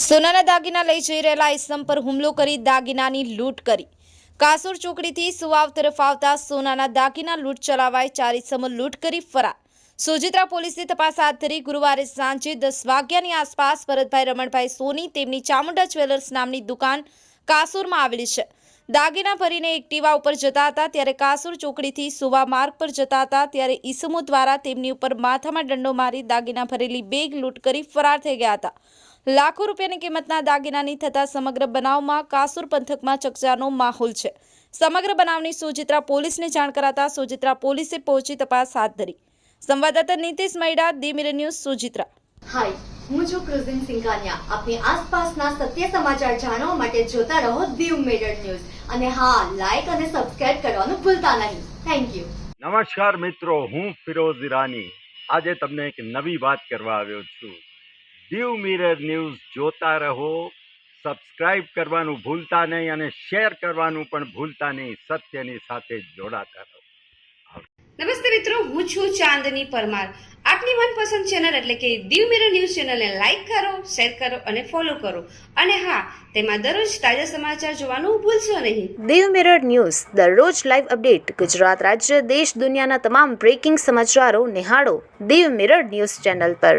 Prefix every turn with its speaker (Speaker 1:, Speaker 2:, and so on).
Speaker 1: સોનાના દાગીના લઈ જઈ રહેલા ઈસમ પર હુમલો કરી દાગીનાની લૂંટ કરી। કાસુર ચોકડીથી સુવાવ તરફ આવતા સોનાના દાગીના લૂંટ ચલાવાઈ 4 ઈસમો લૂંટ કરી ફરાર। સોજિત્રા પોલીસે તપાસ હાથ ધરી। ગુરુવારે સાંજે 10 વાગ્યાની આસપાસ ભરતભાઈ રમણભાઈ સોની તેમની ચામુંડા જ્વેલર્સ નામની દુકાન કાસુરમાં આવેલી છે। દાગીના ભરીને એક્ટિવા ઉપર જતા હતા ત્યારે કાસુર ચોકડીથી સુવા માર્ગ પર જતા હતા ત્યારે ઈસમો દ્વારા તેમની ઉપર માથામાં દંડો મારી દાગીના ભરેલી બેગ લૂંટ કરી ફરાર થઈ ગયા હતા। લાખો રૂપિયાની કિંમતના દાગીનાની થતા સમગ્ર બનાવમાં કાસુર પંથકમાં ચકચારનો માહોલ છે। સમગ્ર બનાવની સોજિત્રા પોલીસને જાણ કરાતા સોજિત્રા પોલીસે પહોંચી તપાસ હાથ ધરી। સંવાદદાતા Nitish મૈડા, the mirror news, Sojitra.
Speaker 2: હાય, હું છું ક્રુઝિન સિંઘાનિયા। આપની આસપાસના સત્ય સમાચાર જાણવા માટે જોતા રહો ધી મિરર ન્યૂઝ અને હા, લાઈક અને સબસ્ક્રાઇબ કરવાનું ભૂલતા નહીં। Thank you.
Speaker 3: નમસ્કાર મિત્રો, હું ફિરોઝ ઈરાની આજે તમને એક નવી વાત કરવા આવ્યો છું। ધી મિરર ન્યૂઝ જોતા રહો, સબસ્ક્રાઇબ કરવાનું ભૂલતા નહીં અને શેર કરવાનું પણ ભૂલતા નહીં। સત્યની સાથે જોડાતા રહો।
Speaker 4: નમસ્તે મિત્રો, હું છું ચાંદની પરમાર। આપની મનપસંદ ચેનલ એટલે કે ધી મિરર ન્યૂઝ ચેનલને લાઈક કરો, શેર કરો અને ફોલો કરો અને હા, તેમાં દરરોજ તાજા સમાચાર જોવાનું ભૂલશો નહીં।
Speaker 5: ધી મિરર ન્યૂઝ દરરોજ લાઈવ અપડેટ ગુજરાત રાજ્ય, દેશ, દુનિયાના તમામ બ્રેકિંગ સમાચારો નિહાળો ધી મિરર ન્યૂઝ ચેનલ પર।